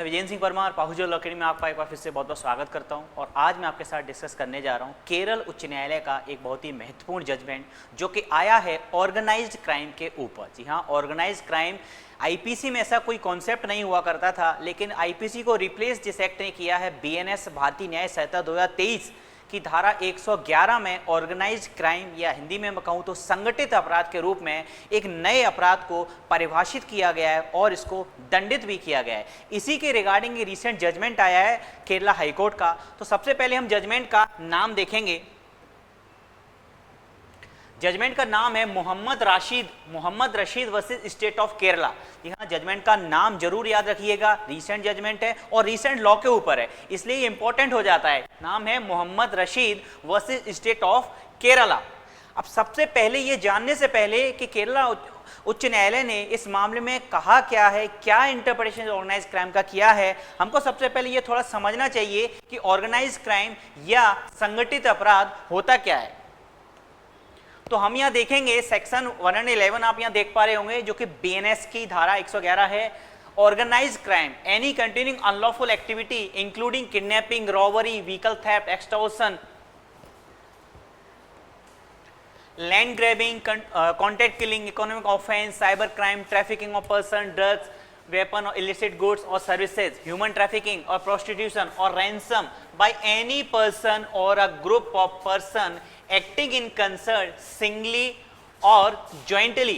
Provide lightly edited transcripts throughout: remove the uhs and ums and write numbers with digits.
Vijendra Singh Parmar पाहुजल law academy में आपका एक बार फिर से बहुत बहुत स्वागत करता हूं। और आज मैं आपके साथ डिस्कस करने जा रहा हूं केरल उच्च न्यायालय का एक बहुत ही महत्वपूर्ण जजमेंट जो कि आया है ऑर्गेनाइज्ड क्राइम के ऊपर। जी हाँ, ऑर्गेनाइज्ड क्राइम आईपीसी में ऐसा कोई कॉन्सेप्ट नहीं हुआ करता था, लेकिन आईपीसी को रिप्लेस जिस एक्ट ने किया है बीएनएस भारतीय न्याय संहिता 2023 की धारा 111 में ऑर्गेनाइज्ड क्राइम या हिंदी में मैं कहूँ तो संगठित अपराध के रूप में एक नए अपराध को परिभाषित किया गया है और इसको दंडित भी किया गया है। इसी के रिगार्डिंग रिसेंट जजमेंट आया है केरला हाईकोर्ट का। तो सबसे पहले हम जजमेंट का नाम देखेंगे। जजमेंट का नाम है Mohammad Rashid versus state of Kerala. यहाँ जजमेंट का नाम जरूर याद रखिएगा, रीसेंट जजमेंट है और रीसेंट लॉ के ऊपर है, इसलिए इंपॉर्टेंट हो जाता है। नाम है Mohammad Rashid versus state of Kerala. अब सबसे पहले ये जानने से पहले कि केरला उच्च न्यायालय ने इस मामले में कहा क्या है, क्या इंटरप्रिटेशन ऑर्गेनाइज्ड क्राइम का किया है, हमको सबसे पहले ये थोड़ा समझना चाहिए कि ऑर्गेनाइज्ड क्राइम या संगठित अपराध होता क्या है। तो हम यहाँ देखेंगे सेक्शन 111 आप यहाँ देख पा रहे होंगे जो कि बीएनएस की धारा 111 है। Organised crime any containing unlawful activity including kidnapping, robbery, vehicle theft, extortion, land grabbing, contract killing, economic offence, cyber crime, trafficking of person, drugs, weapon और इलिसिट गुड्स और सर्विसेज, ह्यूमन ट्रैफिकिंग और prostitution और ransom by any person और a group of person acting in concert singly or jointly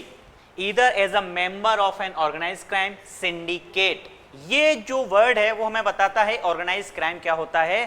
either as a member of an organized crime syndicate। ये जो word है वो हमें बताता है ऑर्गेनाइज्ड क्राइम क्या होता है।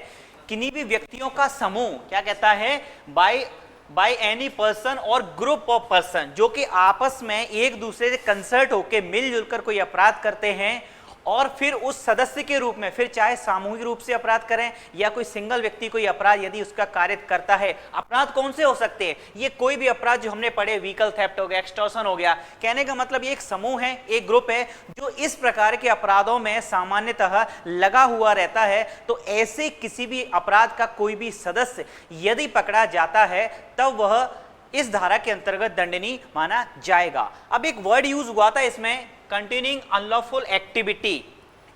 किन्हीं भी व्यक्तियों का समूह, क्या कहता है, बाय एनी पर्सन और ग्रुप ऑफ पर्सन जो कि आपस में एक दूसरे से कंसर्ट होकर मिलजुल कर कोई अपराध करते हैं और फिर उस सदस्य के रूप में, फिर चाहे सामूहिक रूप से अपराध करें या कोई सिंगल व्यक्ति कोई अपराध यदि उसका कार्य करता है। अपराध कौन से हो सकते हैं? ये कोई भी अपराध जो हमने पढ़े, व्हीकल थेफ्ट हो गया, एक्सटॉर्शन हो गया। कहने का मतलब ये एक समूह है, एक ग्रुप है जो इस प्रकार के अपराधों में सामान्यतः लगा हुआ रहता है। तो ऐसे किसी भी अपराध का कोई भी सदस्य यदि पकड़ा जाता है तब वह इस धारा के अंतर्गत दंडनीय माना जाएगा। अब एक वर्ड यूज हुआ था इसमें, कंटिन्यूइंग अनलॉफुल एक्टिविटी।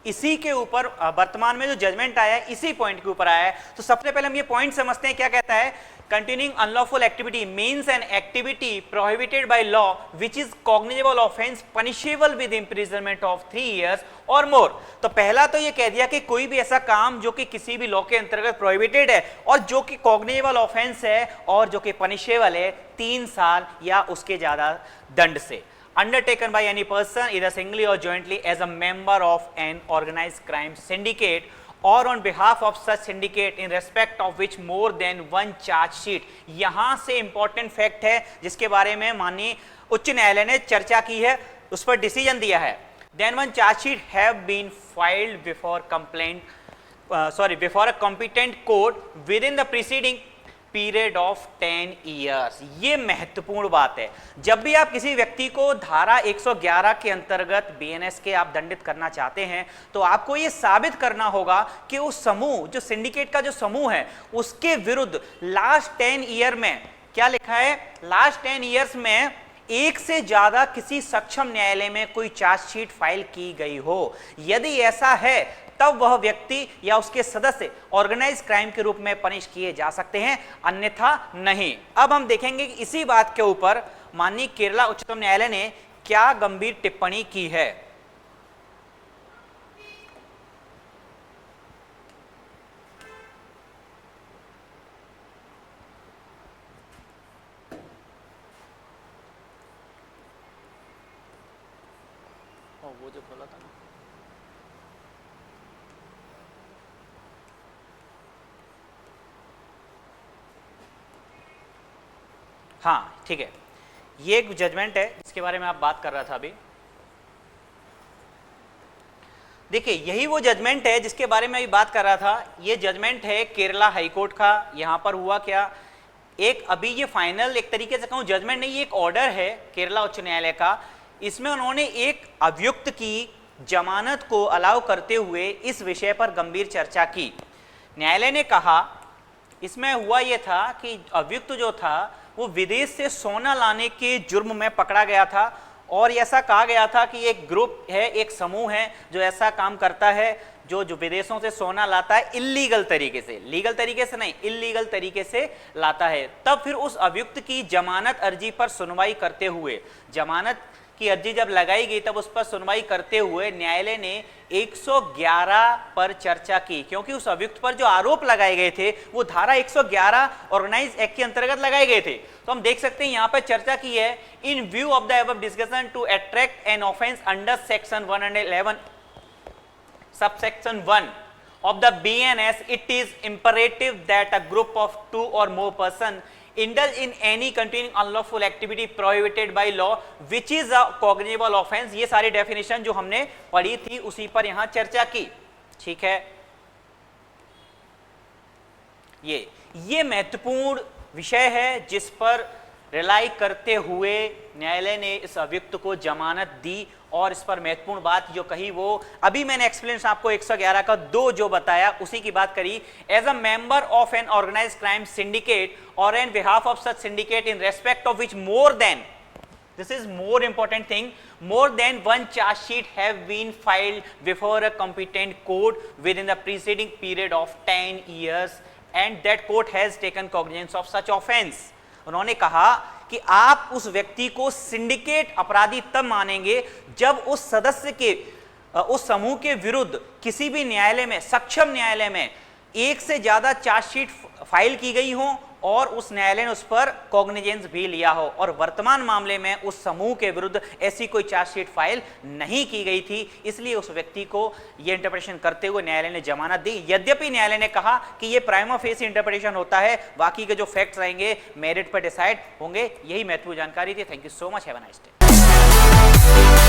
इसी के ऊपर वर्तमान में जो जजमेंट आया है इसी पॉइंट के ऊपर आया है। तो सबसे पहले हम ये पॉइंट समझते हैं, क्या कहता है। Continuing unlawful activity means an activity prohibited by law which is cognizable offence punishable with imprisonment of 3 years और मोर। तो पहला तो ये कह दिया कि कोई भी ऐसा काम जो कि किसी भी लॉ के अंतर्गत प्रोहिबिटेड है और जो कि कॉग्निजेबल ऑफेंस है और जो कि पनिशेबल है 3 साल या उसके ज्यादा दंड से। Undertaken by any person either singly or jointly as a member of an organized crime syndicate or on behalf of such syndicate in respect of which more than one charge sheet। यहाँ से important fact है जिसके बारे में माननीय उच्च न्यायालय ने चर्चा की है, उस पर डिसीजन दिया है। Then one charge sheet have been filed before before a competent court within the preceding period of 10 years। ये महत्वपूर्ण बात है। जब भी आप किसी व्यक्ति को धारा 111 के अंतर्गत बीएनएस के आप दंडित करना चाहते हैं तो आपको ये साबित करना होगा कि उस समूह, जो सिंडिकेट का जो समूह है, उसके विरुद्ध लास्ट 10 ईयर में क्या लिखा है, लास्ट 10 ईयर्स में एक से ज्यादा किसी सक्षम न्यायालय में कोई चार्जशीट फाइल की गई हो। यदि ऐसा है तब वह व्यक्ति या उसके सदस्य ऑर्गेनाइज क्राइम के रूप में पनिश किए जा सकते हैं, अन्यथा नहीं। अब हम देखेंगे कि इसी बात के ऊपर माननीय केरला उच्चतम न्यायालय ने क्या गंभीर टिप्पणी की है। वो जो खोला था ना, हाँ ठीक है, ये एक जजमेंट है जिसके बारे में आप बात कर रहा था अभी। देखिए यही वो जजमेंट है जिसके बारे में अभी बात कर रहा था। ये जजमेंट है केरला हाईकोर्ट का। यहाँ पर हुआ क्या, एक अभी ये फाइनल एक तरीके से कहूँ जजमेंट नहीं, ये एक ऑर्डर है केरला उच्च न्यायालय का। इसमें उन्होंने एक अभियुक्त की जमानत को अलाउ करते हुए इस विषय पर गंभीर चर्चा की। न्यायालय ने कहा, इसमें हुआ यह था कि अभियुक्त जो था वो विदेश से सोना लाने के जुर्म में पकड़ा गया था और ऐसा कहा गया था कि एक ग्रुप है, एक समूह है जो ऐसा काम करता है, जो विदेशों से सोना लाता है इल्लीगल तरीके से, लीगल तरीके से नहीं, इल्लीगल तरीके से लाता है। तब फिर उस अभियुक्त की जमानत अर्जी पर सुनवाई करते हुए, जमानत की अर्जी जब लगाई गई तब उस पर सुनवाई करते हुए न्यायालय ने 111 पर चर्चा की, क्योंकि उस अभियुक्त पर जो आरोप लगाए गए थे वो धारा 111 ऑर्गेनाइज एक्ट के अंतर्गत लगाए गए थे। तो हम देख सकते हैं यहां पर चर्चा की है, in view of the above discussion to attract an offence under section 111 subsection 1 of the BNS, it is imperative that a group of 2 or more person indulge in any continuing unlawful activity prohibited by law which is a cognizable offense। ये सारी definition जो हमने पढ़ी थी उसी पर यहां चर्चा की, ठीक है। ये महत्वपूर्ण विषय है जिस पर रिलाई करते हुए न्यायालय ने इस अभियुक्त को जमानत दी, और इस पर महत्वपूर्ण बात जो कही वो अभी मैंने एक्सप्लेनेशन आपको 111 का 2 जो बताया उसी की बात करी। As a member of an organised crime syndicate और on behalf of such syndicate in respect of which more than, this is more important thing, more than one charge sheet have been filed before a competent court within the preceding period of 10 years and that court has taken cognizance of such offense। उन्होंने कहा कि आप उस व्यक्ति को syndicate अपराधी तब मानेंगे जब उस सदस्य के, उस समूह के विरुद्ध किसी भी न्यायालय में, सक्षम न्यायालय में एक से ज्यादा चार्जशीट फाइल की गई हो और उस न्यायालय ने उस पर कॉग्निजेंस भी लिया हो, और वर्तमान मामले में उस समूह के विरुद्ध ऐसी कोई चार्जशीट फाइल नहीं की गई थी, इसलिए उस व्यक्ति को यह इंटरप्रिटेशन करते हुए न्यायालय ने जमानत दी। यद्यपि न्यायालय ने कहा कि यह प्राइमा फेसी इंटरप्रिटेशन होता है, बाकी के जो फैक्ट्स रहेंगे मेरिट पर डिसाइड होंगे। यही महत्वपूर्ण जानकारी थी। Thank you so much, have a nice day.